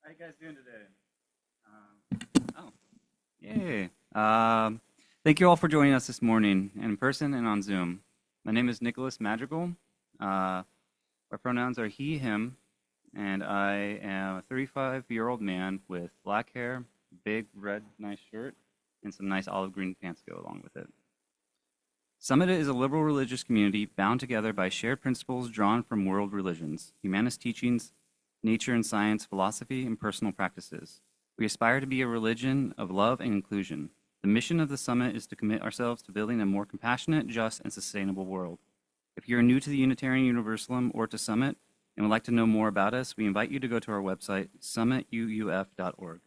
How you guys doing today? Yay. Thank you all for joining us this morning in person and on Zoom. My name is Nicholas Madrigal. My pronouns are he, him, and I am a 35-year-old man with black hair, big red nice shirt, and some nice olive green pants to go along with it. Summit is a liberal religious community bound together by shared principles drawn from world religions, humanist teachings, nature and science, philosophy, and personal practices. We aspire to be a religion of love and inclusion. The mission of the Summit is to commit ourselves to building a more compassionate, just, and sustainable world. If you're new to the Unitarian Universalism or to Summit and would like to know more about us, we invite you to go to our website, summituuf.org.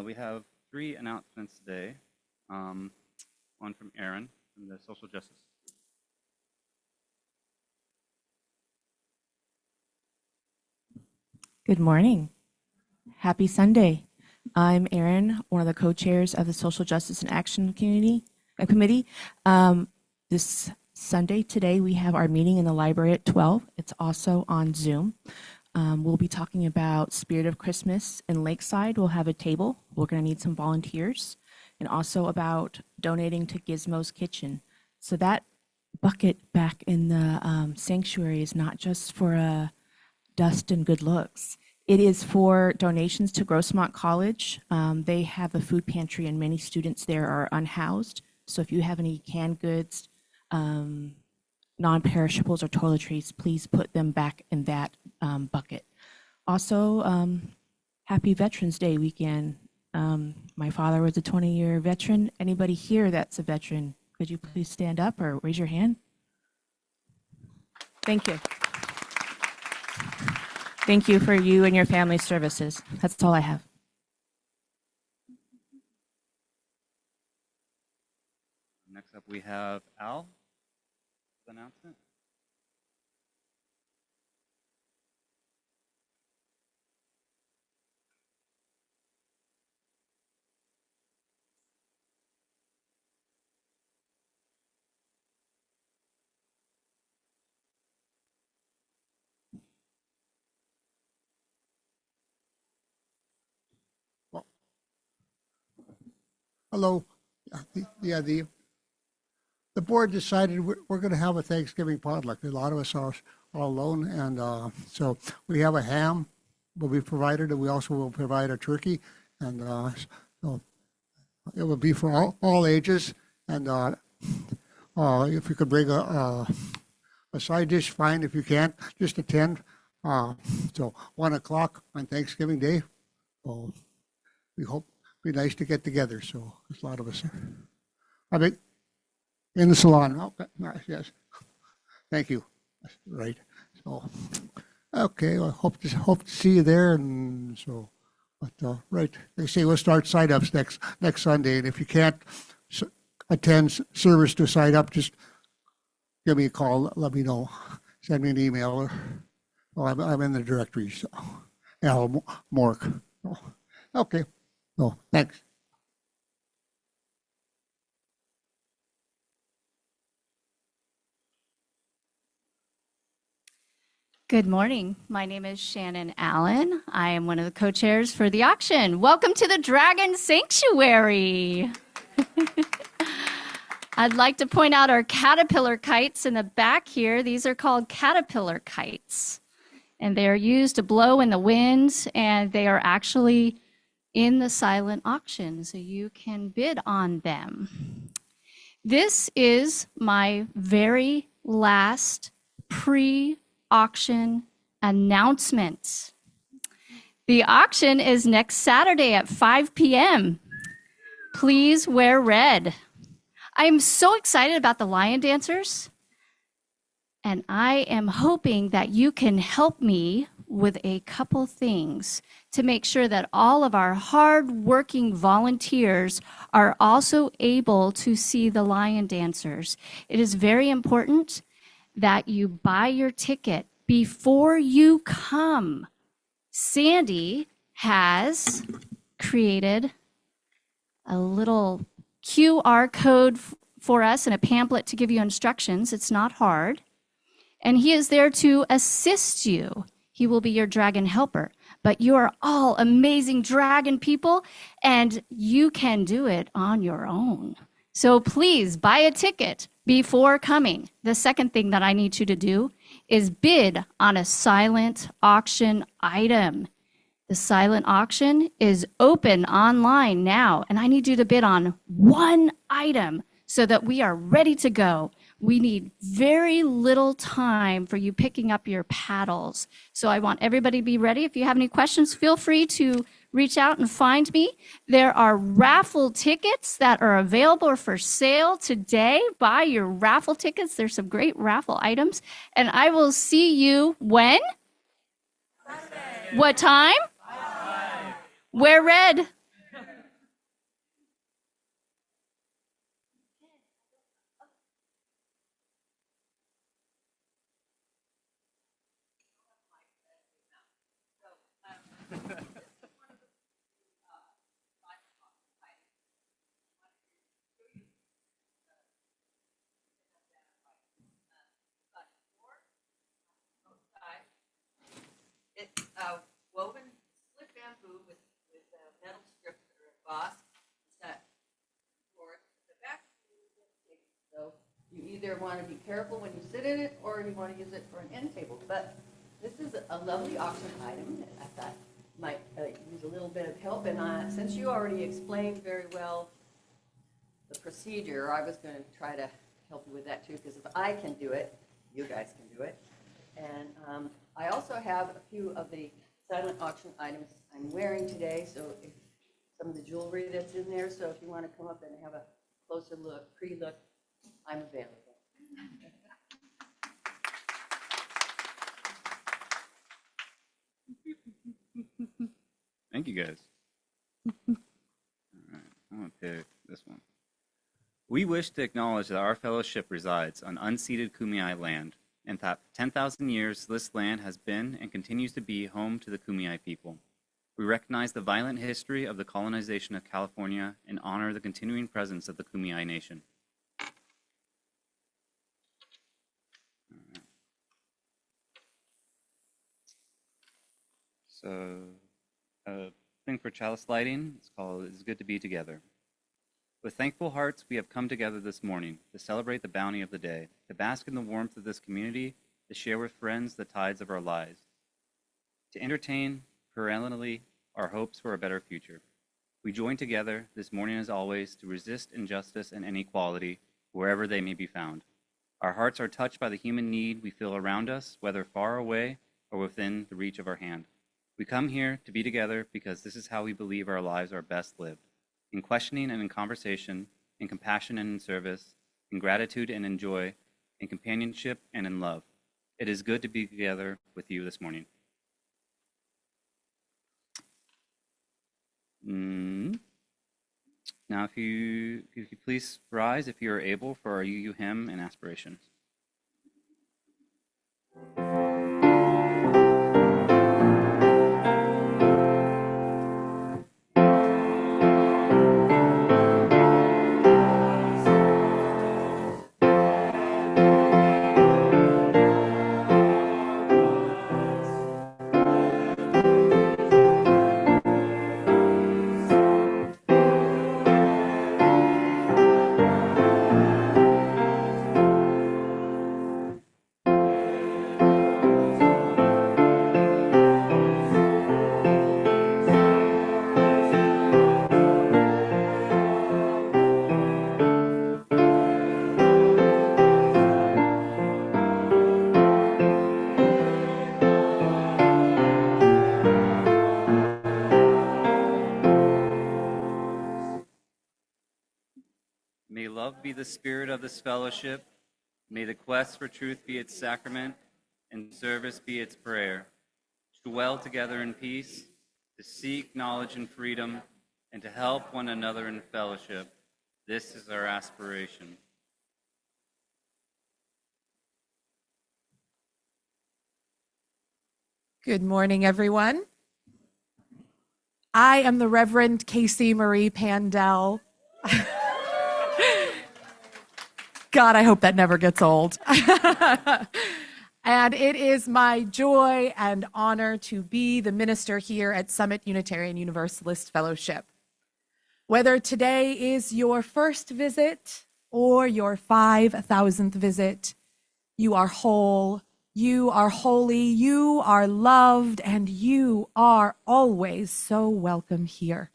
We have 3 announcements today, one from Aaron from the Social Justice. Good morning. Happy Sunday. I'm Erin, one of the co-chairs of the Social Justice and Action Committee. This Sunday, today, we have our meeting in the library at 12. It's also on Zoom. We'll be talking about Spirit of Christmas in Lakeside. We'll have a table. We're going to need some volunteers. And also about donating to Gizmo's Kitchen. So that bucket back in the sanctuary is not just for dust and good looks. It is for donations to Grossmont College. They have a food pantry and many students there are unhoused. So if you have any canned goods, non-perishables or toiletries, please put them back in that bucket. Also, happy Veterans Day weekend. My father was a 20-year veteran. Anybody here that's a veteran, could you please stand up or raise your hand? Thank you. Thank you for you and your family's services. That's all I have. Next up, we have Al. Announcement. Hello. The board decided we're going to have a Thanksgiving potluck. A lot of us are alone, and so we have a ham will be provided, and we also will provide a turkey, and so it will be for all ages. And if you could bring a side dish, fine. If you can't, just attend. So 1 o'clock on Thanksgiving Day. So we hope it'll be nice to get together. So there's a lot of us. I think. In the salon. Okay, nice, yes. Thank you. Right. So, okay. I hope to see you there. And so, but right. They say we'll start sign-ups next Sunday. And if you can't attend service to sign up, just give me a call. Let me know. Send me an email. Or, well, I'm in the directory. So, Al Mork. So, okay. So, thanks. Good morning. My name is Shannon Allen. I am one of the co-chairs for the auction. Welcome to the Dragon Sanctuary. I'd like to point out our caterpillar kites in the back here. These are called caterpillar kites, and they are used to blow in the wind, and they are actually in the silent auction, so you can bid on them. This is my very last pre-auction announcement. The auction is next Saturday at 5 p.m. Please wear red. I'm so excited about the lion dancers, and I am hoping that you can help me with a couple things to make sure that all of our hard-working volunteers are also able to see the lion dancers. It is very important that you buy your ticket before you come. Sandy has created a little QR code for us and a pamphlet to give you instructions. It's not hard. And he is there to assist you. He will be your dragon helper. but you are all amazing dragon people, and you can do it on your own. So please buy a ticket before coming. The second thing that I need you to do is bid on a silent auction item. The silent auction is open online now, and I need you to bid on one item so that we are ready to go. We need very little time for you picking up your paddles. So I want everybody to be ready. If you have any questions, feel free to reach out and find me. There are raffle tickets that are available or for sale today. Buy your raffle tickets. There's some great raffle items. And I will see you when? Sunday. What time? Wear red. It's woven split bamboo with metal strips that are embossed. It's got boards at the back. So you either want to be careful when you sit in it, or you want to use it for an end table. But this is a lovely auction item that I thought might use a little bit of help. And since you already explained very well the procedure, I was going to try to help you with that too, because if I can do it, you guys can do it. And I also have a few of the silent auction items I'm wearing today, so if some of the jewelry that's in there, so if you want to come up and have a closer look, pre-look, I'm available. Thank you, guys. All right, I'm going to pick this one. We wish to acknowledge that our fellowship resides on unceded Kumeyaay land, and that 10,000 years this land has been and continues to be home to the Kumeyaay people. We recognize the violent history of the colonization of California and honor the continuing presence of the Kumeyaay Nation. So, a thing for chalice lighting, it's called It's Good to Be Together. With thankful hearts, we have come together this morning to celebrate the bounty of the day, to bask in the warmth of this community, to share with friends the tides of our lives, to entertain perennially our hopes for a better future. We join together this morning as always to resist injustice and inequality wherever they may be found. Our hearts are touched by the human need we feel around us, whether far away or within the reach of our hand. We come here to be together because this is how we believe our lives are best lived. In questioning and in conversation, in compassion and in service, in gratitude and in joy, in companionship and in love. It is good to be together with you this morning. Now, if you please rise, if you are able, for our UU hymn and aspirations. May love be the spirit of this fellowship. May the quest for truth be its sacrament and service be its prayer. To dwell together in peace, to seek knowledge and freedom, and to help one another in fellowship. This is our aspiration. Good morning, everyone. I am the Reverend Casey Marie Pandell. God, I hope that never gets old. And it is my joy and honor to be the minister here at Summit Unitarian Universalist Fellowship. Whether today is your first visit or your 5,000th visit, you are whole, you are holy, you are loved, and you are always so welcome here.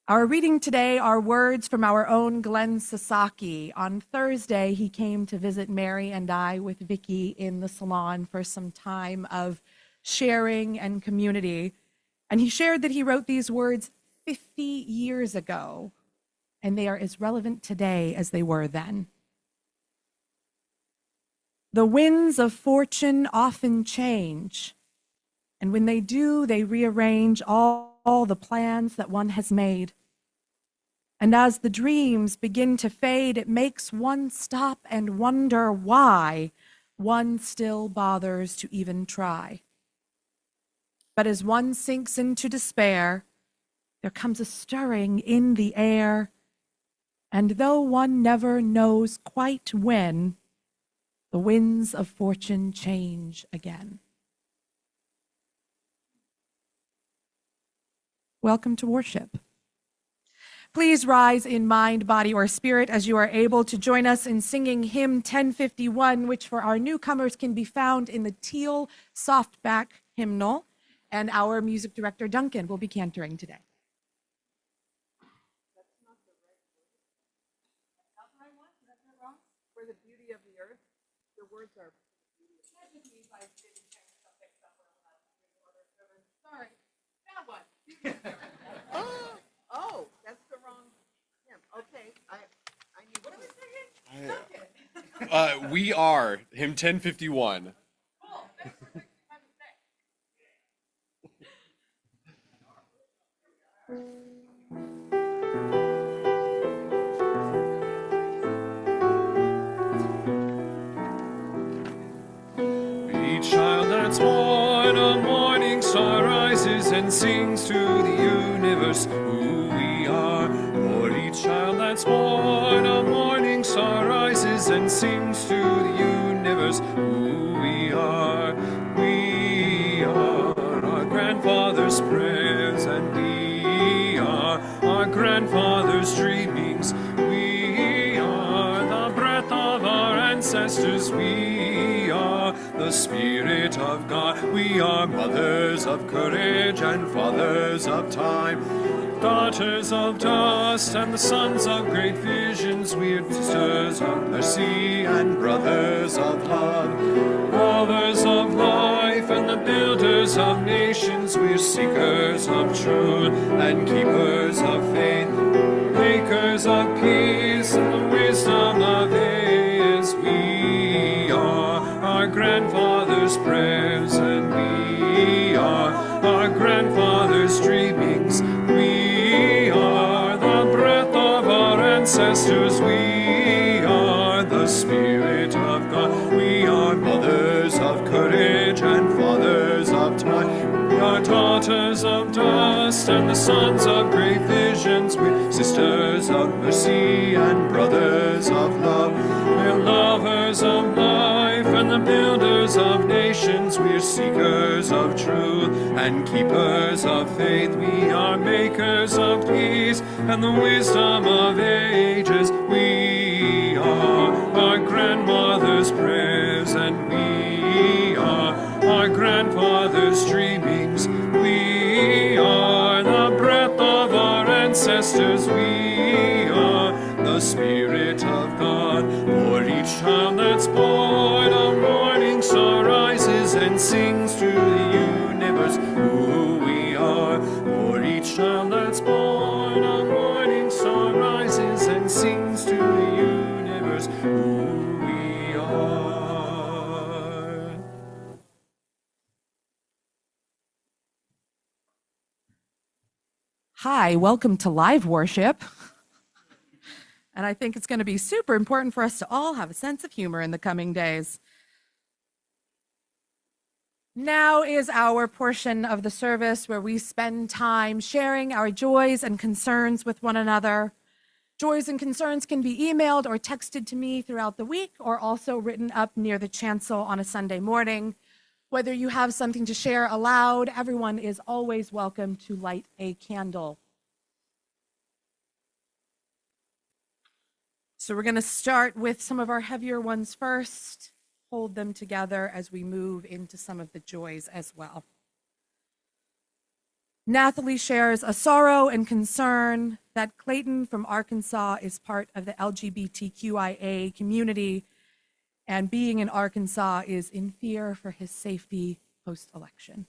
Our reading today are words from our own Glenn Sasaki. On Thursday, he came to visit Mary and I with Vicky in the salon for some time of sharing and community. And he shared that he wrote these words 50 years ago, and they are as relevant today as they were then. The winds of fortune often change, and when they do, they rearrange all the plans that one has made. And as the dreams begin to fade, it makes one stop and wonder why one still bothers to even try. But as one sinks into despair, there comes a stirring in the air, and though one never knows quite when, the winds of fortune change again. Welcome to worship. Please rise in mind, body, or spirit as you are able to join us in singing hymn 1051, which for our newcomers can be found in the teal softback hymnal, and our music director, Duncan, will be cantering today. For the beauty of the earth, the words are. Sorry, that one. Oh, that's the wrong hymn. Okay, I need. What are we singing? We are hymn 1051. Cool. That's the first time to say. Each child that's born, a morning star rises and sings to the universe who we are. For each child that's born, a morning star rises and sings to the universe who we are. We are our grandfather's prayers, and we are our grandfather's dreamings. We are the breath of our ancestors. We are the Spirit of God. We are mothers of courage and fathers of time, daughters of dust and the sons of great visions. We are sisters of mercy and brothers of love, lovers of life and the builders of nations. We are seekers of truth and keepers of faith, makers of peace and the wisdom of ages. We are our grandfather's prayers, and we are our grandfather's dreamings. We are the breath of our ancestors. We are the Spirit of God. We are mothers of courage and fathers of time. We are daughters of dust and the sons of great visions. We're sisters of mercy and brothers of love. We're lovers of life and the builders of nations. We're seekers of truth and keepers of faith. We are makers of peace and the wisdom of ages. We are our grandmother's prayers, and we are our grandfather's dreamings. We are the breath of our ancestors. We are the Spirit of God. For each child that's born, a morning star rises and sings to the universe who we are. For each child that's born, a morning star rises and sings to the universe who we are. Hi, welcome to live worship. And I think it's going to be super important for us to all have a sense of humor in the coming days. Now is our portion of the service where we spend time sharing our joys and concerns with one another, Joys and concerns can be emailed or texted to me throughout the week, or also written up near the chancel on a Sunday morning. Whether you have something to share aloud, everyone is always welcome to light a candle. So we're going to start with some of our heavier ones first, hold them together as we move into some of the joys as well. Nathalie shares a sorrow and concern that Clayton from Arkansas is part of the LGBTQIA community, and being in Arkansas is in fear for his safety post-election.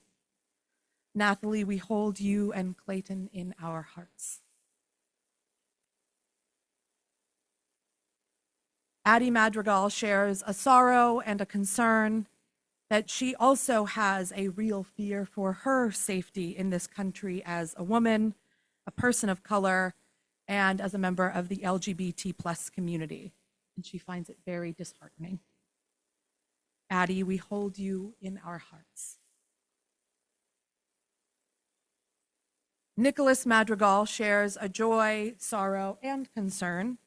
Nathalie, we hold you and Clayton in our hearts. Addie Madrigal shares a sorrow and a concern that she also has a real fear for her safety in this country as a woman, a person of color, and as a member of the LGBT plus community. And she finds it very disheartening. Addie, we hold you in our hearts. Nicholas Madrigal shares a joy, sorrow, and concern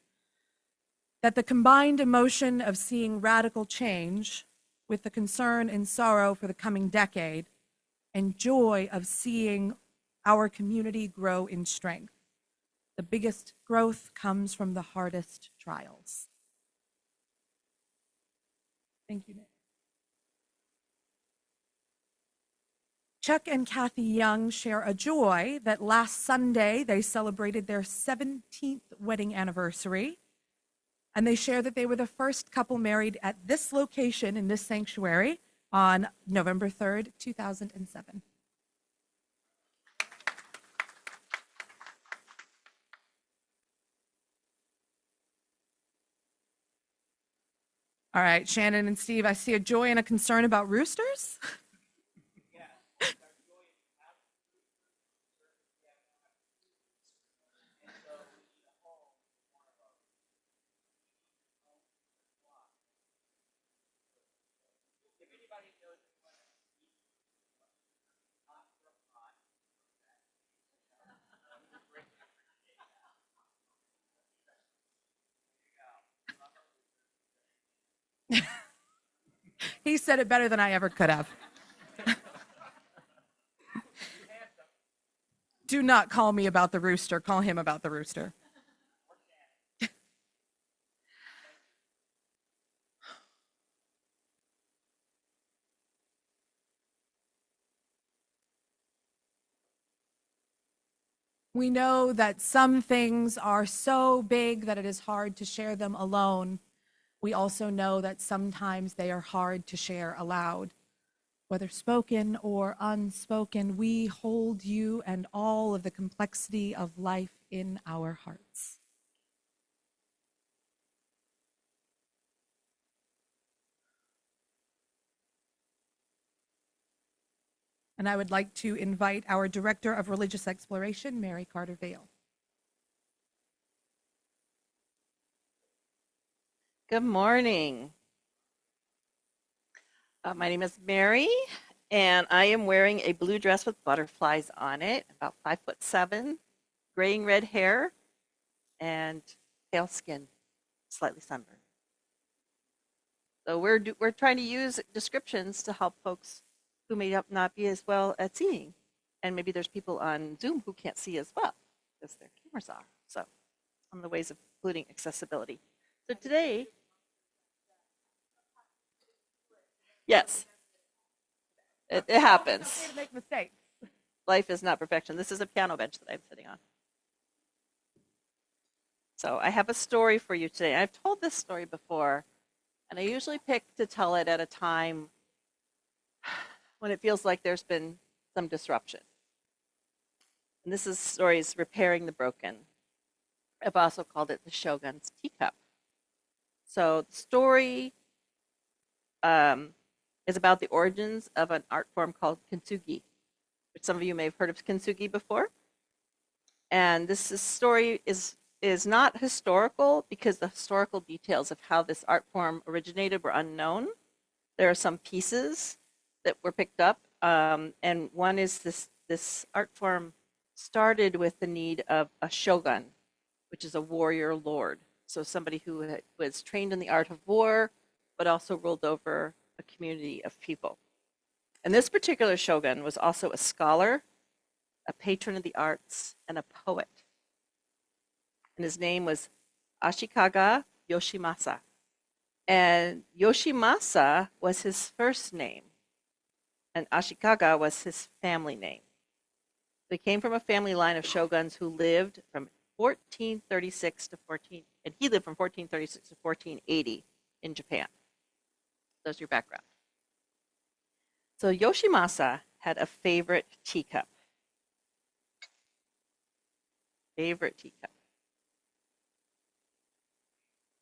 that the combined emotion of seeing radical change with the concern and sorrow for the coming decade and joy of seeing our community grow in strength. The biggest growth comes from the hardest trials. Thank you, Nick. Chuck and Kathy Young share a joy that last Sunday they celebrated their 17th wedding anniversary. And they share that they were the first couple married at this location in this sanctuary on November 3rd, 2007. All right, Shannon and Steve, I see a joy and a concern about roosters. He said it better than I ever could have. Do not call me about the rooster. Call him about the rooster. We know that some things are so big that it is hard to share them alone. We also know that sometimes they are hard to share aloud. Whether spoken or unspoken, we hold you and all of the complexity of life in our hearts. And I would like to invite our Director of Religious Exploration, Mary Carter Vale. Good morning. My name is Mary, and I am wearing a blue dress with butterflies on it, about 5'7", graying red hair, and pale skin, slightly sunburned. So we're trying to use descriptions to help folks who may not be as well at seeing, and maybe there's people on Zoom who can't see as well because their cameras are. So, one of the ways of including accessibility. So today, yes, it happens. Make mistakes. Life is not perfection. This is a piano bench that I'm sitting on. So I have a story for you today. I've told this story before, and I usually pick to tell it at a time when it feels like there's been some disruption. And this story is repairing the broken. I've also called it the Shogun's Teacup. So the story is about the origins of an art form called kintsugi, which some of you may have heard of kintsugi before. And this story is not historical because the historical details of how this art form originated were unknown. There are some pieces that were picked up, and one is this art form started with the need of a shogun which is a warrior lord. So somebody who was trained in the art of war, but also ruled over a community of people. And this particular shogun was also a scholar, a patron of the arts, and a poet. And his name was Ashikaga Yoshimasa. And Yoshimasa was his first name, and Ashikaga was his family name. They came from a family line of shoguns who lived from 1436 to 14, and he lived from 1436 to 1480 in Japan. There's your background. So Yoshimasa had a favorite teacup.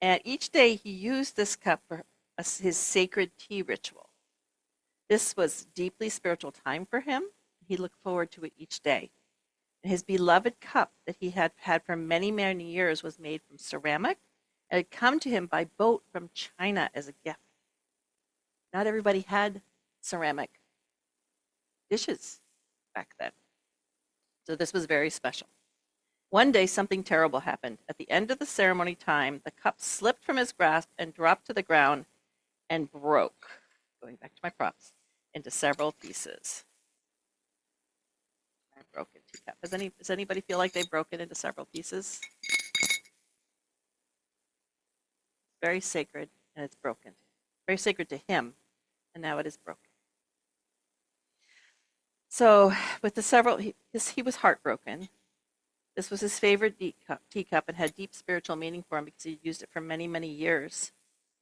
And each day he used this cup for his sacred tea ritual. This was deeply spiritual time for him. He looked forward to it each day. And his beloved cup that he had had for many, many years was made from ceramic and had come to him by boat from China as a gift. Not everybody had ceramic dishes back then. So this was very special. One day, something terrible happened. At the end of the ceremony time, the cup slipped from his grasp and dropped to the ground and broke, going back to my props, into several pieces. A broken teacup. Does anybody feel like they've broken into several pieces? Very sacred, and it's broken. Very sacred to him, and now it is broken. So, with the several, he was heartbroken. This was his favorite teacup and had deep spiritual meaning for him because he used it for many, many years.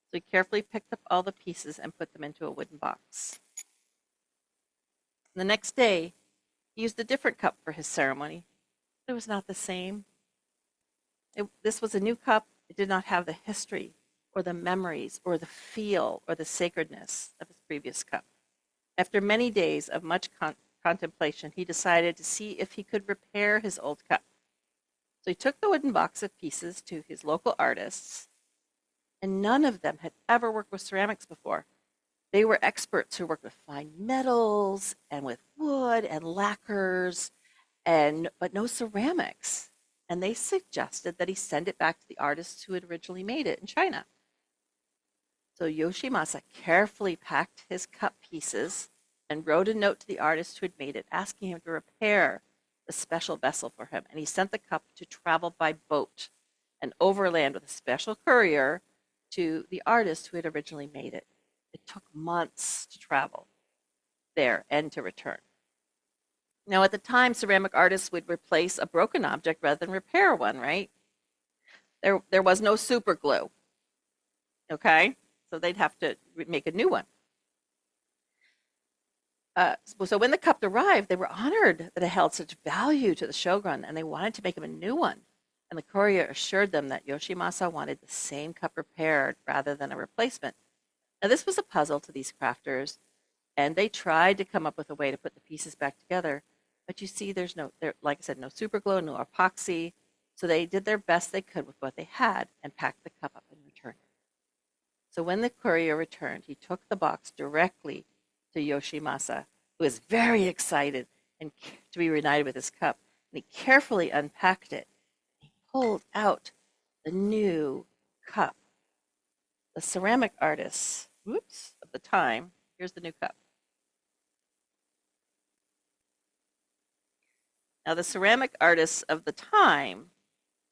So he carefully picked up all the pieces and put them into a wooden box. And the next day, he used a different cup for his ceremony. It was not the same. This was a new cup. It did not have the history or the memories or the feel or the sacredness of his previous cup. After many days of much contemplation, he decided to see if he could repair his old cup. So he took the wooden box of pieces to his local artists, and none of them had ever worked with ceramics before. They were experts who worked with fine metals and with wood and lacquers, but no ceramics. And they suggested that he send it back to the artists who had originally made it in China. So Yoshimasa carefully packed his cup pieces and wrote a note to the artist who had made it, asking him to repair the special vessel for him. And he sent the cup to travel by boat and overland with a special courier to the artist who had originally made it. It took months to travel there and to return. Now, at the time, ceramic artists would replace a broken object rather than repair one, right? There was no super glue, okay? So they'd have to make a new one. So when the cup arrived, they were honored that it held such value to the shogun, and they wanted to make him a new one. And the courier assured them that Yoshimasa wanted the same cup repaired rather than a replacement. Now, this was a puzzle to these crafters, and they tried to come up with a way to put the pieces back together. But you see, like I said, no super glue, no epoxy. So they did their best they could with what they had and packed the cup up and returned it. So when the courier returned, he took the box directly to Yoshimasa, who was very excited to be reunited with his cup. And he carefully unpacked it. He pulled out the new cup. The ceramic artists, of the time, here's the new cup. Now, the ceramic artists of the time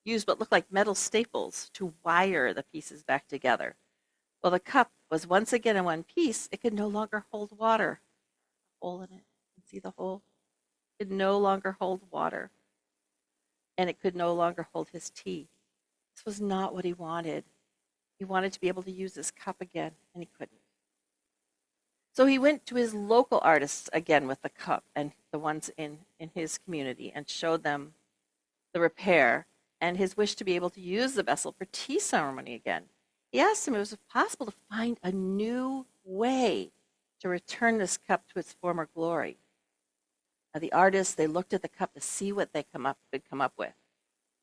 used what looked like metal staples to wire the pieces back together. Well, the cup was once again in one piece. It could no longer hold water. Hole in it. You see the hole? It could no longer hold water. And it could no longer hold his tea. This was not what he wanted. He wanted to be able to use this cup again, and he couldn't. So he went to his local artists again with the cup and the ones in his community and showed them the repair and his wish to be able to use the vessel for tea ceremony again. He asked him if it was possible to find a new way to return this cup to its former glory. Now, the artists, they looked at the cup to see what they could come up with.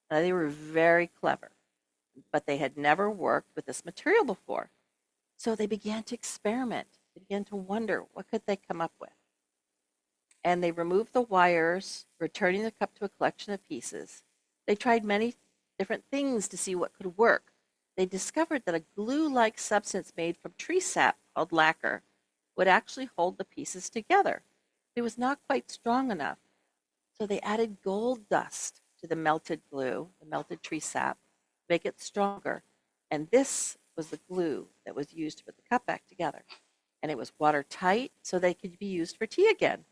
Now, they were very clever, but they had never worked with this material before. So they began to experiment. They began to wonder, what could they come up with? And they removed the wires, returning the cup to a collection of pieces. They tried many different things to see what could work. They discovered that a glue-like substance made from tree sap called lacquer would actually hold the pieces together. It was not quite strong enough, so they added gold dust to the melted glue, the melted tree sap, to make it stronger. And this was the glue that was used to put the cup back together. And it was watertight, so they could be used for tea again.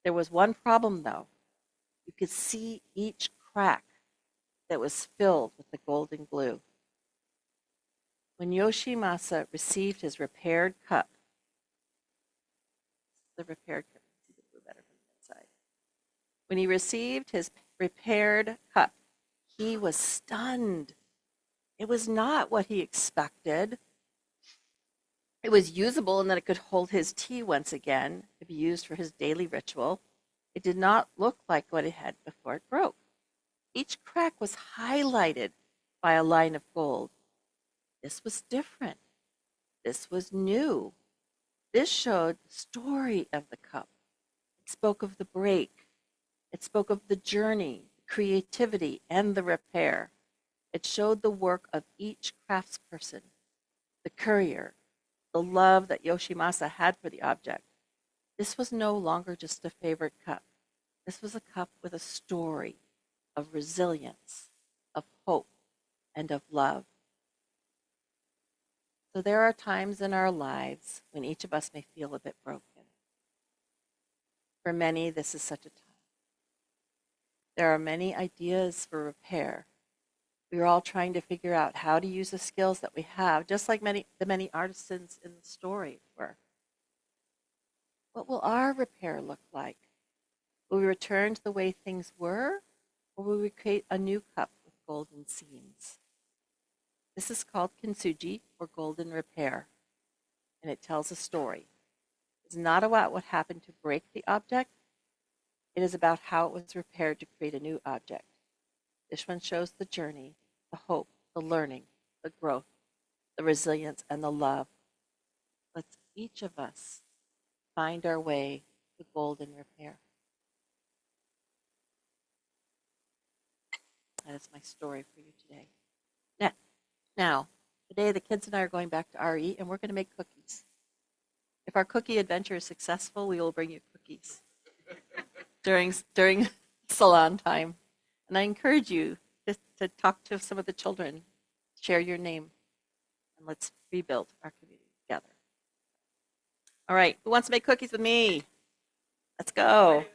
There was one problem, though. You could see each crack that was filled with the golden glue. When Yoshimasa received his repaired cup, the repaired cup, see the glue better from the inside. When he received his repaired cup, he was stunned. It was not what he expected. It was usable in that it could hold his tea once again to be used for his daily ritual. It did not look like what it had before it broke. Each crack was highlighted by a line of gold. This was different. This was new. This showed the story of the cup. It spoke of the break. It spoke of the journey, the creativity, and the repair. It showed the work of each craftsperson, the courier, the love that Yoshimasa had for the object. This was no longer just a favorite cup. This was a cup with a story of resilience, of hope, and of love. So there are times in our lives when each of us may feel a bit broken. For many, this is such a time. There are many ideas for repair. We are all trying to figure out how to use the skills that we have, just like the many artisans in the story were. What will our repair look like? Will we return to the way things were, or will we create a new cup with golden seams? This is called kintsugi, or golden repair, and it tells a story. It's not about what happened to break the object. It is about how it was repaired to create a new object. This one shows the journey, the hope, the learning, the growth, the resilience, and the love. Let's each of us find our way to golden repair. That is my story for you today. Now, today the kids and I are going back to RE and we're going to make cookies. If our cookie adventure is successful, we will bring you cookies during salon time. And I encourage you to talk to some of the children, share your name, and let's rebuild our community together. All right, who wants to make cookies with me? Let's go.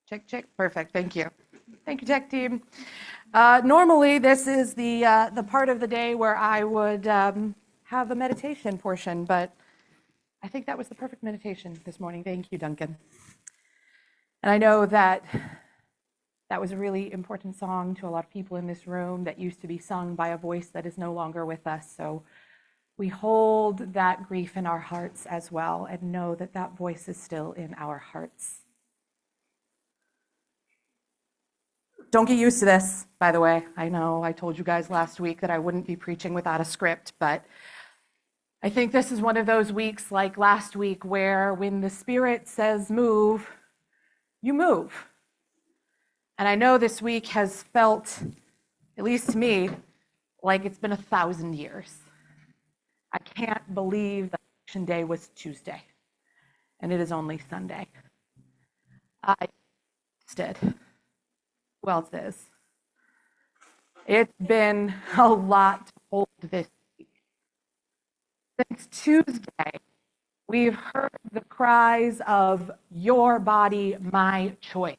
Check, check. Perfect. Thank you. Thank you, tech team. Normally, this is the part of the day where I would have a meditation portion, but I think that was the perfect meditation this morning. Thank you, Duncan. And I know that that was a really important song to a lot of people in this room that used to be sung by a voice that is no longer with us. So we hold that grief in our hearts as well and know that that voice is still in our hearts. Don't get used to this, by the way. I know I told you guys last week that I wouldn't be preaching without a script, but I think this is one of those weeks like last week where when the Spirit says move, you move. And I know this week has felt, at least to me, like it's been 1,000 years. I can't believe that Election Day was Tuesday, and it is only Sunday. I did. Who else is? It's been a lot to hold this week. Since Tuesday, we've heard the cries of your body, my choice.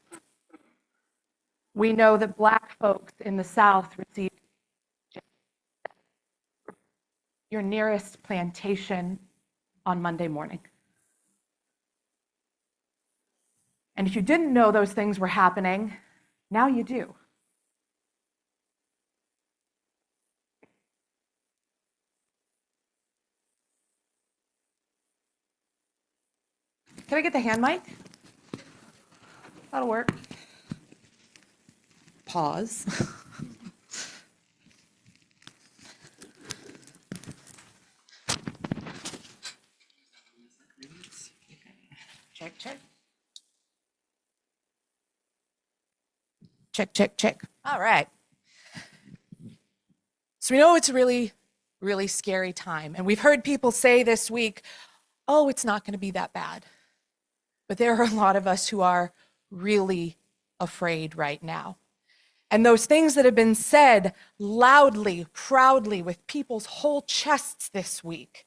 We know that Black folks in the South received your nearest plantation on Monday morning. And if you didn't know those things were happening, now you do. Can I get the hand mic? That'll work. Pause. Check, check. Check, check, check. All right. So we know it's a really, really scary time. And we've heard people say this week, oh, it's not going to be that bad. But there are a lot of us who are really afraid right now. And those things that have been said loudly, proudly, with people's whole chests this week,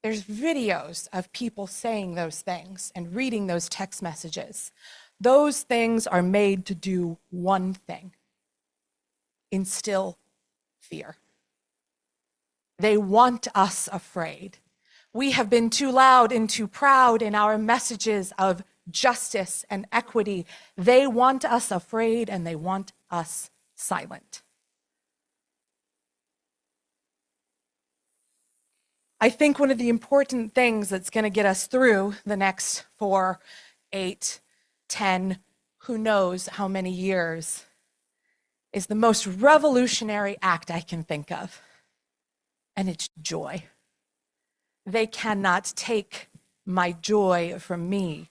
there's videos of people saying those things and reading those text messages. Those things are made to do one thing: instill fear. They want us afraid. We have been too loud and too proud in our messages of justice and equity. They want us afraid and they want us silent. I think one of the important things that's going to get us through the next 4, 8, 10, who knows how many years, is the most revolutionary act I can think of, and it's joy. They cannot take my joy from me.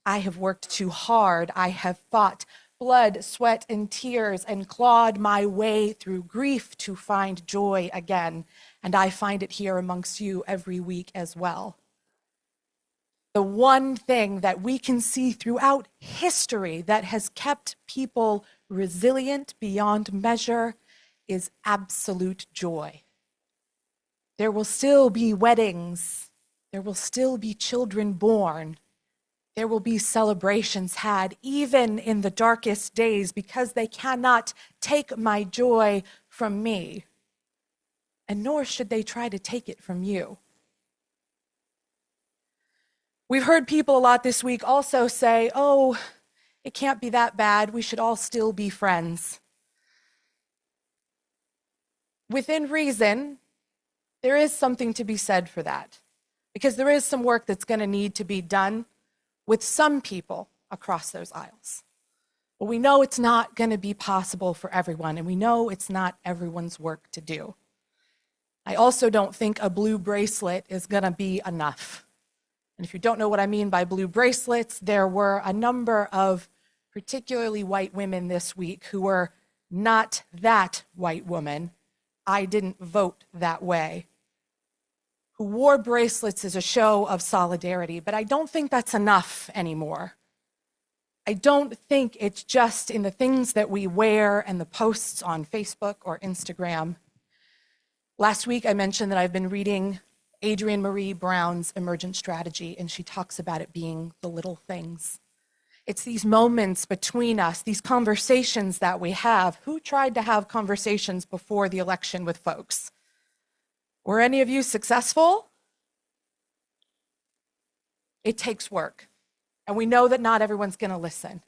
I have worked too hard. I have fought blood, sweat, and tears and clawed my way through grief to find joy again, and I find it here amongst you every week as well. The one thing that we can see throughout history that has kept people resilient beyond measure is absolute joy. There will still be weddings. There will still be children born. There will be celebrations had even in the darkest days because they cannot take my joy from me. And nor should they try to take it from you. We've heard people a lot this week also say, oh, it can't be that bad. We should all still be friends. Within reason, there is something to be said for that, because there is some work that's going to need to be done with some people across those aisles. But we know it's not going to be possible for everyone, and we know it's not everyone's work to do. I also don't think a blue bracelet is going to be enough. And if you don't know what I mean by blue bracelets, there were a number of particularly white women this week who were not that white woman. I didn't vote that way, who wore bracelets as a show of solidarity, but I don't think that's enough anymore. I don't think it's just in the things that we wear and the posts on Facebook or Instagram. Last week, I mentioned that I've been reading Adrienne Maree Brown's Emergent Strategy, and she talks about it being the little things. It's these moments between us, these conversations that we have. Who tried to have conversations before the election with folks? Were any of you successful? It takes work. And we know that not everyone's going to listen.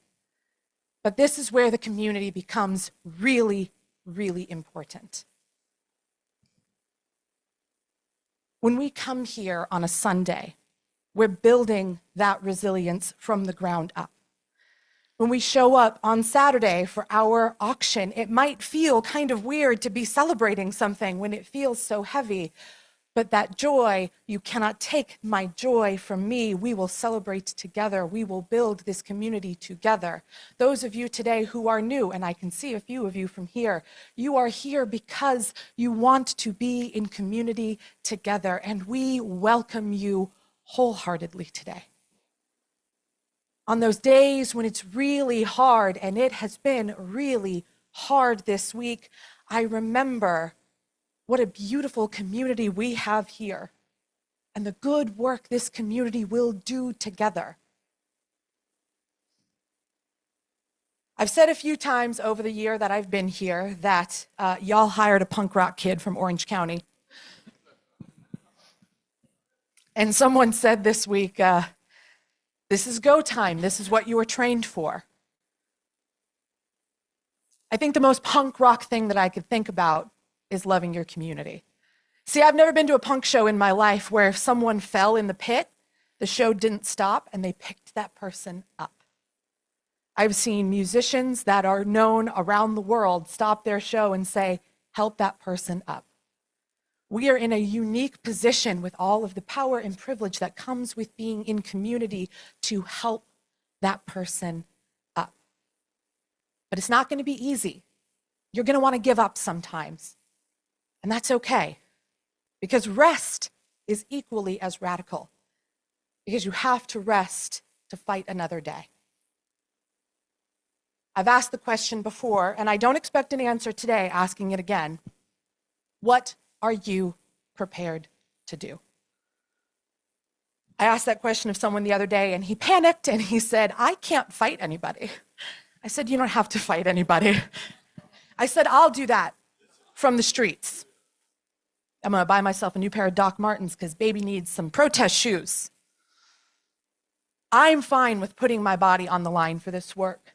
But this is where the community becomes really, really important. When we come here on a Sunday, we're building that resilience from the ground up. When we show up on Saturday for our auction, it might feel kind of weird to be celebrating something when it feels so heavy. But that joy, you cannot take my joy from me. We will celebrate together. We will build this community together. Those of you today who are new, and I can see a few of you from here, you are here because you want to be in community together, and we welcome you wholeheartedly today. On those days when it's really hard, and it has been really hard this week, I remember what a beautiful community we have here and the good work this community will do together. I've said a few times over the year that I've been here that y'all hired a punk rock kid from Orange County. And someone said this week, this is go time. This is what you were trained for. I think the most punk rock thing that I could think about is loving your community. See, I've never been to a punk show in my life where if someone fell in the pit, the show didn't stop and they picked that person up. I've seen musicians that are known around the world stop their show and say, help that person up. We are in a unique position with all of the power and privilege that comes with being in community to help that person up. But it's not going to be easy. You're going to want to give up sometimes. And that's okay, because rest is equally as radical, because you have to rest to fight another day. I've asked the question before, and I don't expect an answer today, asking it again. What are you prepared to do? I asked that question of someone the other day, and he panicked, and he said, I can't fight anybody. I said, you don't have to fight anybody. I said, I'll do that from the streets. I'm going to buy myself a new pair of Doc Martens because baby needs some protest shoes. I'm fine with putting my body on the line for this work.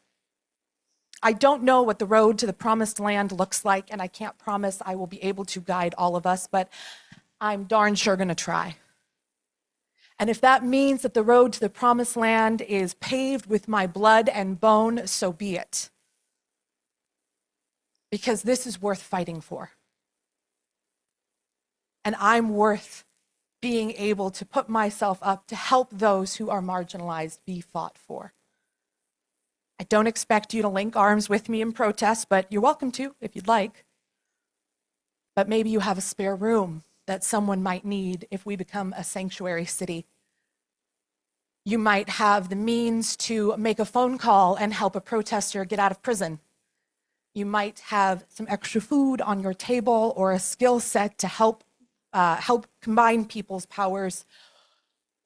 I don't know what the road to the promised land looks like, and I can't promise I will be able to guide all of us, but I'm darn sure going to try. And if that means that the road to the promised land is paved with my blood and bone, so be it. Because this is worth fighting for. And I'm worth being able to put myself up to help those who are marginalized be fought for. I don't expect you to link arms with me in protest, but you're welcome to if you'd like. But maybe you have a spare room that someone might need if we become a sanctuary city. You might have the means to make a phone call and help a protester get out of prison. You might have some extra food on your table or a skill set to help combine people's powers,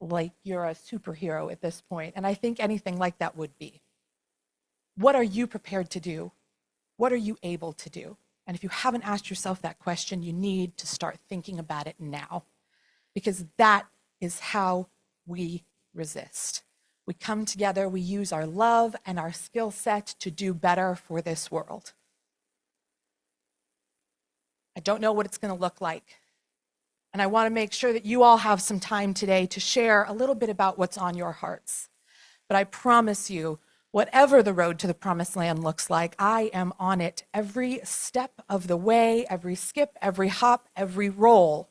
like you're a superhero at this point. And I think anything like that would be. What are you prepared to do? What are you able to do? And if you haven't asked yourself that question, you need to start thinking about it now, because that is how we resist. We come together, we use our love and our skill set to do better for this world. I don't know what it's going to look like. And I want to make sure that you all have some time today to share a little bit about what's on your hearts. But I promise you, whatever the road to the promised land looks like, I am on it every step of the way, every skip, every hop, every roll,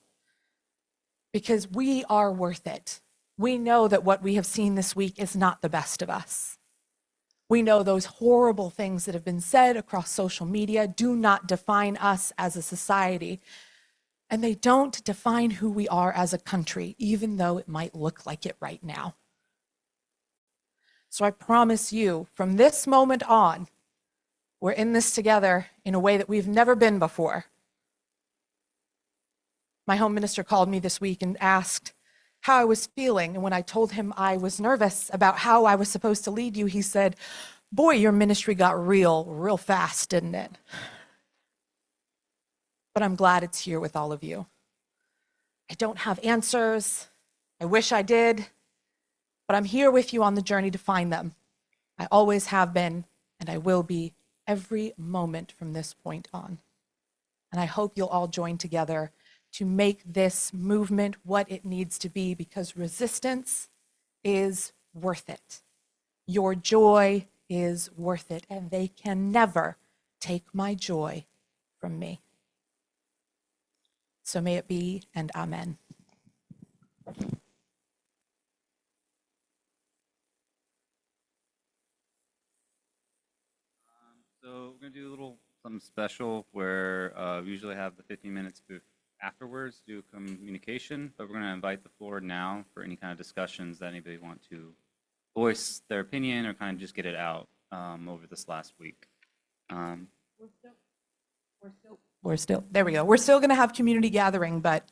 because we are worth it. We know that what we have seen this week is not the best of us. We know those horrible things that have been said across social media do not define us as a society. And they don't define who we are as a country, even though it might look like it right now. So I promise you, from this moment on, we're in this together in a way that we've never been before. My home minister called me this week and asked, how I was feeling. And when I told him I was nervous about how I was supposed to lead you, he said, "Boy, your ministry got real fast, didn't it?" But I'm glad it's here with all of you. I don't have answers. I wish I did, but I'm here with you on the journey to find them. I always have been, and I will be every moment from this point on. And I hope you'll all join together to make this movement what it needs to be, because resistance is worth it. Your joy is worth it, and they can never take my joy from me. So may it be, and amen. So we're gonna do a little something special where we usually have the 15 minutes afterwards do communication, but we're gonna invite the floor now for any kind of discussions that anybody want to voice their opinion or kind of just get it out over this last week. There we go. We're still going to have community gathering, but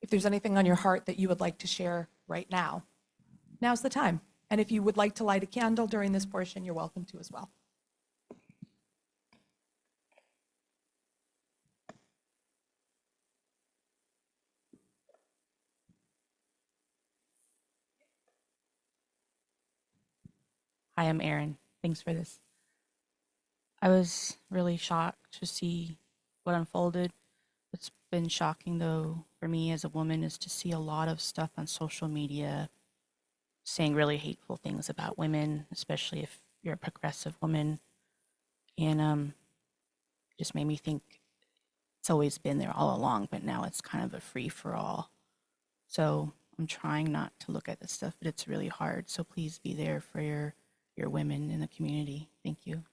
if there's anything on your heart that you would like to share right now, now's the time. And if you would like to light a candle during this portion, you're welcome to as well. Hi, I'm Erin. Thanks for this. I was really shocked to see what unfolded. What's been shocking, though, for me as a woman is to see a lot of stuff on social media saying really hateful things about women, especially if you're a progressive woman. And just made me think it's always been there all along, but now it's kind of a free-for-all. So I'm trying not to look at this stuff, but it's really hard. So please be there for your women in the community. Thank you.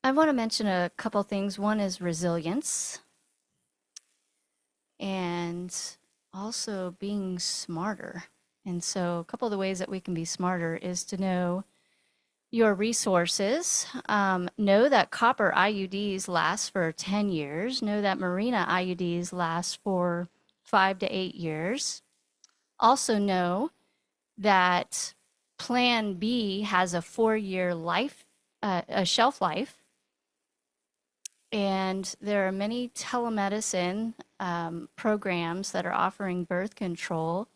I want to mention a couple things. One is resilience, and also being smarter. And so a couple of the ways that we can be smarter is to know your resources. Know that copper IUDs last for 10 years. Know that Marina IUDs last for 5 to 8 years. Also know that Plan B has a 4-year a shelf life. And there are many telemedicine programs that are offering birth control,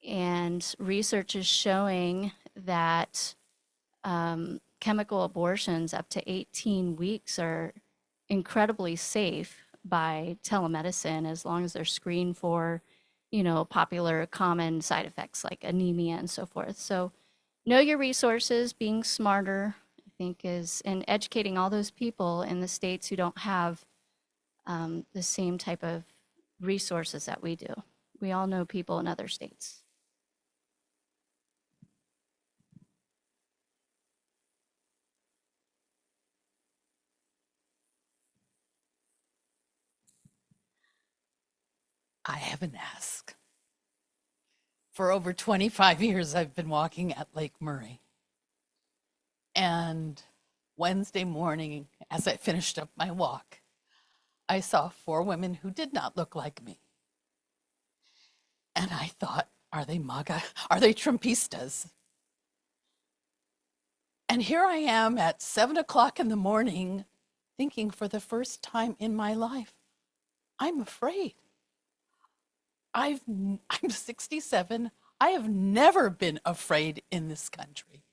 and research is showing that chemical abortions up to 18 weeks are incredibly safe by telemedicine, as long as they're screened for, popular common side effects like anemia and so forth. So know your resources, being smarter, I think and educating all those people in the states who don't have the same type of resources that we do. We all know people in other states. I have an ask. For over 25 years, I've been walking at Lake Murray. And Wednesday morning, as I finished up my walk, I saw 4 women who did not look like me. And I thought, are they MAGA? Are they Trumpistas? And here I am at 7 o'clock in the morning, thinking for the first time in my life, I'm afraid. I'm 67. I have never been afraid in this country.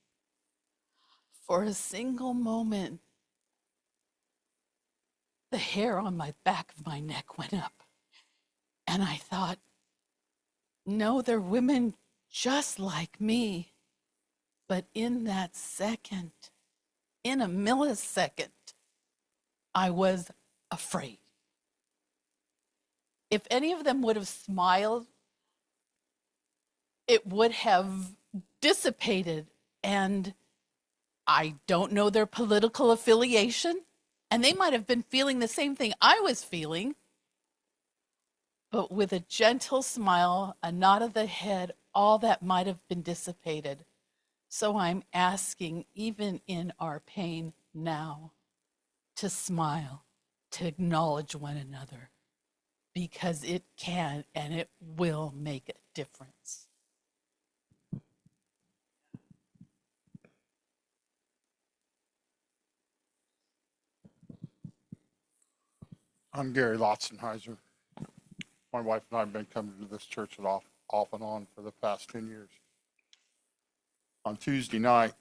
For a single moment, the hair on my back of my neck went up. And I thought, no, they're women just like me. But in that second, in a millisecond, I was afraid. If any of them would have smiled, it would have dissipated. And I don't know their political affiliation, and they might have been feeling the same thing I was feeling. But with a gentle smile, a nod of the head, all that might have been dissipated. So I'm asking, even in our pain now, to smile, to acknowledge one another, because it can and it will make a difference. I'm Gary Lotzenheiser. My wife and I have been coming to this church off and on for the past 10 years. On Tuesday night,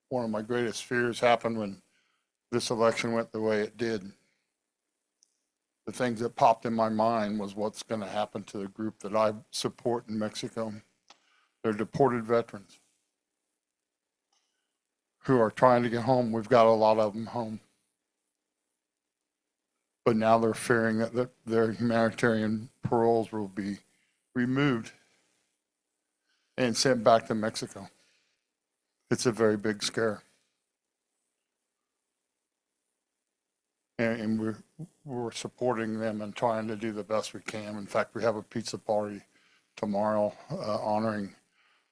one of my greatest fears happened when this election went the way it did. The things that popped in my mind was what's going to happen to the group that I support in Mexico. They're deported veterans who are trying to get home. We've got a lot of them home. But now they're fearing that their humanitarian paroles will be removed and sent back to Mexico. It's a very big scare. And we're supporting them and trying to do the best we can. In fact, we have a pizza party tomorrow honoring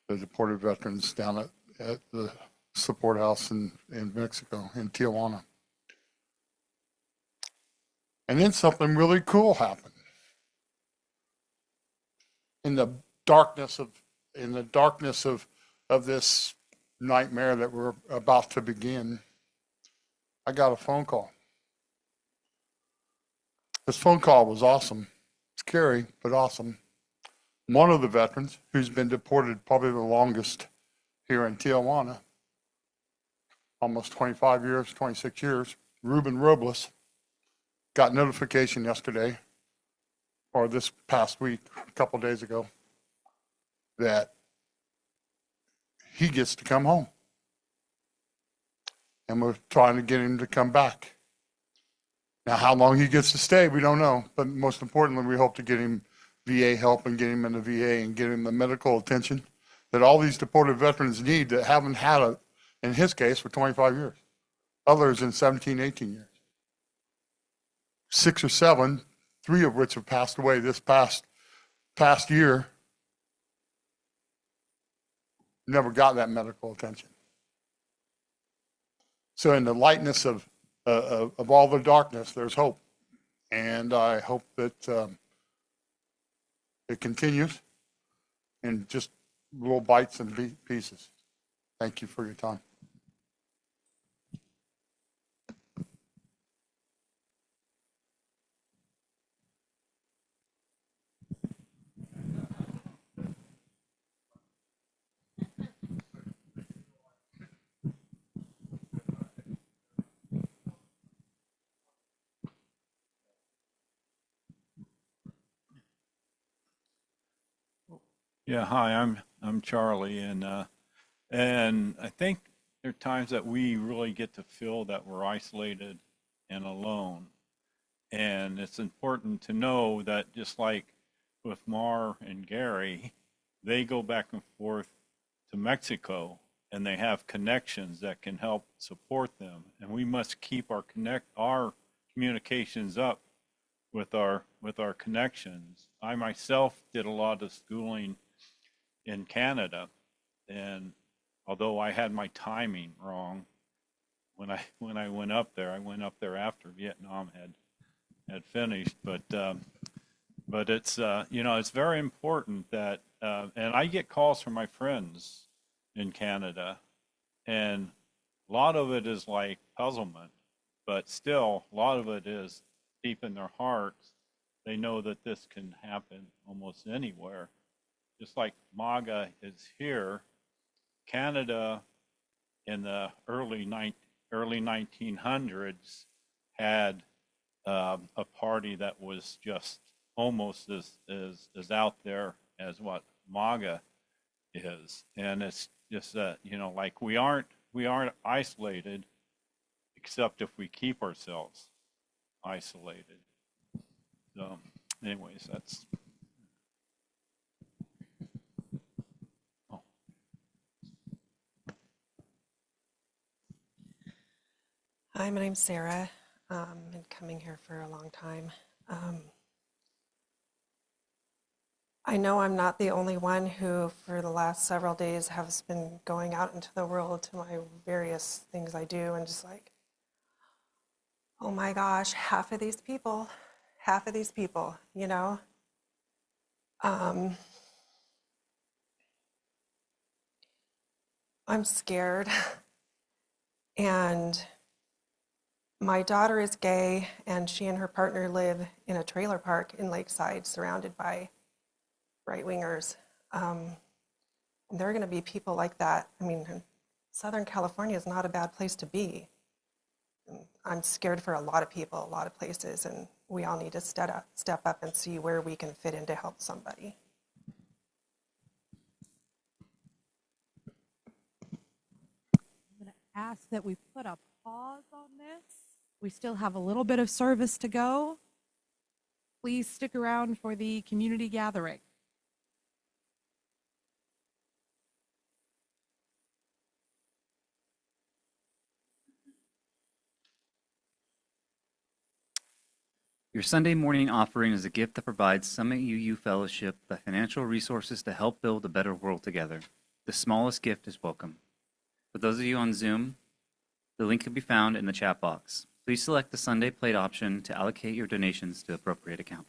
the deported veterans down at the support house in Mexico, in Tijuana. And then something really cool happened. In the darkness of this nightmare that we're about to begin, I got a phone call. This phone call was awesome. Scary, but awesome. One of the veterans, who's been deported probably the longest here in Tijuana, almost 25 years, 26 years, Ruben Robles, got notification yesterday, or this past week, a couple days ago, that he gets to come home. And we're trying to get him to come back. Now, how long he gets to stay, we don't know. But most importantly, we hope to get him VA help and get him in the VA and get him the medical attention that all these deported veterans need that haven't had it, in his case, for 25 years. Others in 17, 18 years. 6 or 7, 3 of which have passed away this past year, never got that medical attention. So in the lightness of all the darkness, there's hope. And I hope that it continues in just little bites and pieces. Thank you for your time. Yeah, hi, I'm Charlie, and I think there are times that we really get to feel that we're isolated and alone, and it's important to know that just like with Mar and Gary, they go back and forth to Mexico, and they have connections that can help support them, and we must keep our communications up with our connections. I myself did a lot of schooling in Canada, and although I had my timing wrong when I went up there, I went up there after Vietnam had finished. But it's it's very important that and I get calls from my friends in Canada, and a lot of it is like puzzlement, but still a lot of it is deep in their hearts. They know that this can happen almost anywhere. Just like MAGA is here, Canada in the early 1900s had a party that was just almost as out there as what MAGA is, and it's just that like we aren't isolated, except if we keep ourselves isolated. So, anyways, that's. Hi, my name's Sarah. Been coming here for a long time. I know I'm not the only one who, for the last several days, has been going out into the world to my various things I do and just like, oh my gosh, half of these people, you know? I'm scared. And my daughter is gay, and she and her partner live in a trailer park in Lakeside surrounded by right-wingers. And there are going to be people like that. I mean, Southern California is not a bad place to be. I'm scared for a lot of people, a lot of places, and we all need to step up and see where we can fit in to help somebody. I'm going to ask that we put a pause on this. We still have a little bit of service to go. Please stick around for the community gathering. Your Sunday morning offering is a gift that provides Summit UU Fellowship the financial resources to help build a better world together. The smallest gift is welcome. For those of you on Zoom, the link can be found in the chat box. Please select the Sunday plate option to allocate your donations to the appropriate account.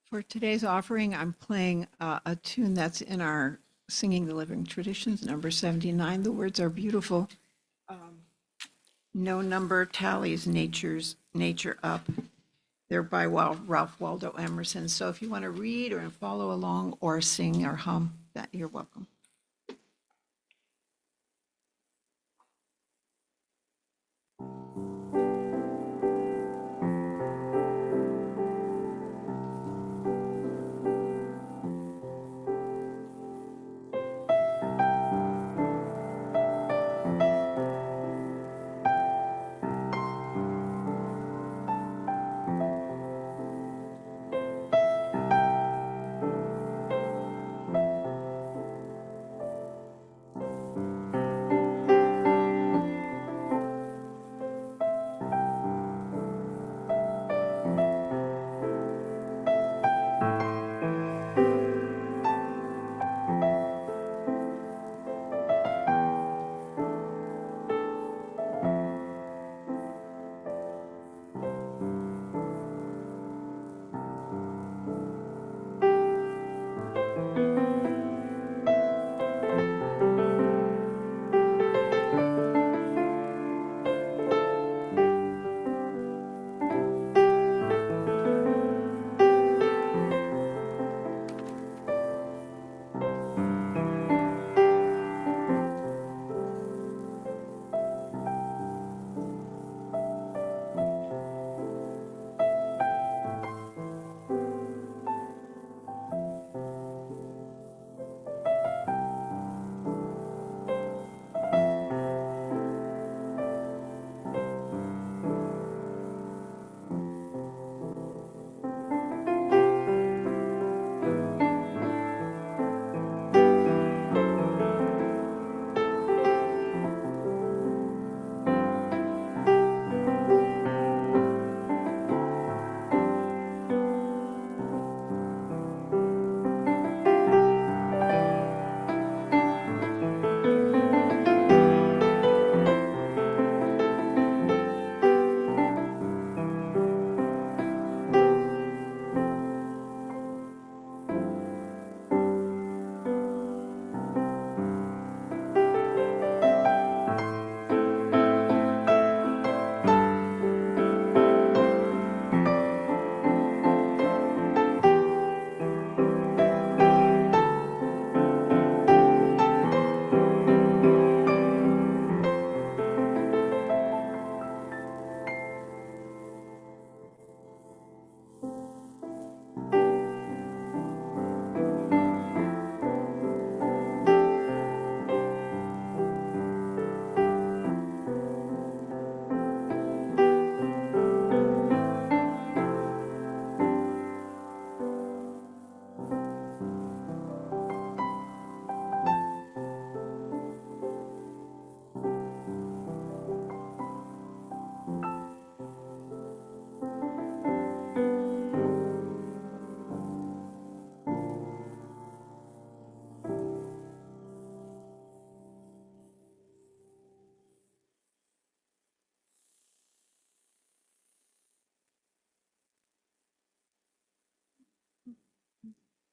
For today's offering, I'm playing a tune that's in our Singing the Living Traditions, number 79. The words are beautiful. No number tallies nature up. They're by Ralph Waldo Emerson. So if you want to read or follow along or sing or hum, that you're welcome.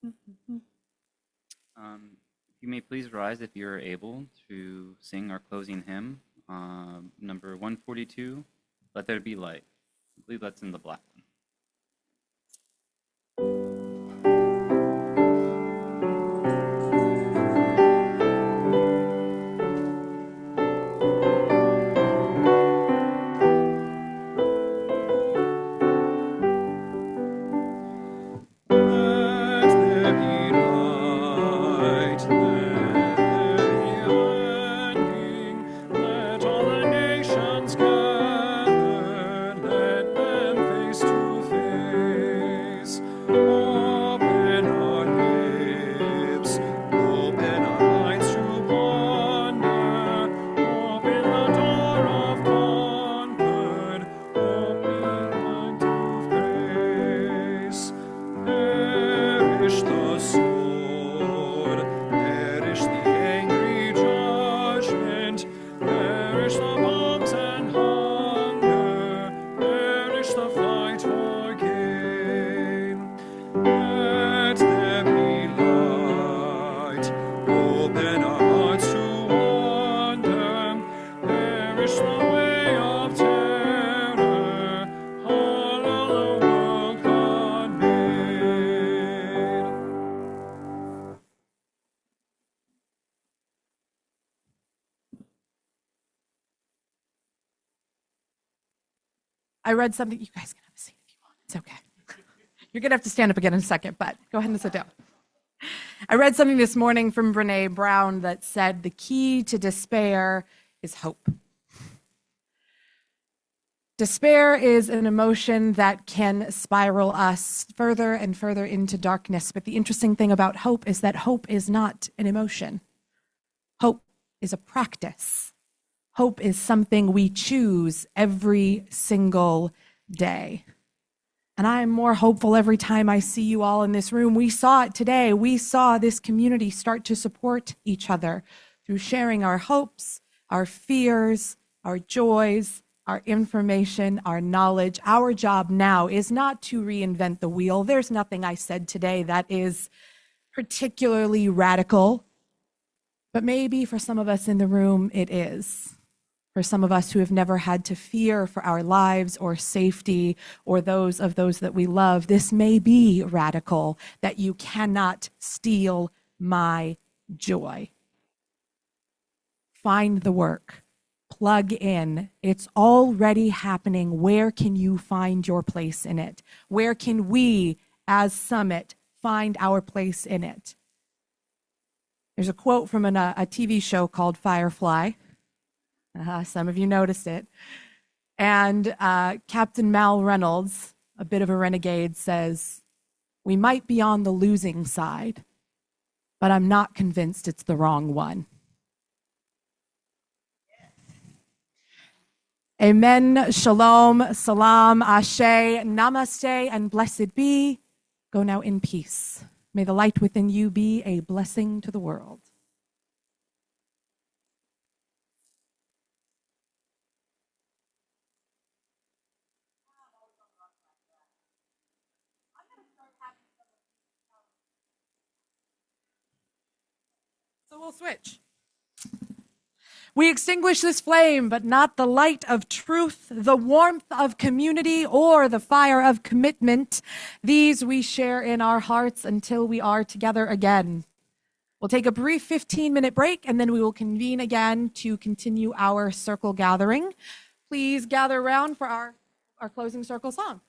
If you may please rise if you're able to sing our closing hymn, number 142, Let There Be Light. I believe that's in the black one. I read something. You guys can have a seat if you want. It's okay. You're going to have to stand up again in a second, but go ahead and sit down. I read something this morning from Brene Brown that said the key to despair is hope. Despair is an emotion that can spiral us further and further into darkness. But the interesting thing about hope is that hope is not an emotion. Hope is a practice. Hope is something we choose every single day. And I am more hopeful every time I see you all in this room. We saw it today. We saw this community start to support each other through sharing our hopes, our fears, our joys, our information, our knowledge. Our job now is not to reinvent the wheel. There's nothing I said today that is particularly radical, but maybe for some of us in the room, it is. For some of us who have never had to fear for our lives or safety or those that we love, this may be radical, that you cannot steal my joy. Find the work. Plug in. It's already happening. Where can you find your place in it? Where can we, as Summit, find our place in it? There's a quote from a TV show called Firefly. Some of you noticed it. And Captain Mal Reynolds, a bit of a renegade, says, "We might be on the losing side, but I'm not convinced it's the wrong one." Amen, shalom, salam, ashe, namaste, and blessed be. Go now in peace. May the light within you be a blessing to the world. So we'll switch. We extinguish this flame, but not the light of truth, the warmth of community, or the fire of commitment. These we share in our hearts until we are together again. We'll take a brief 15-minute break, and then we will convene again to continue our circle gathering. Please gather around for our closing circle song.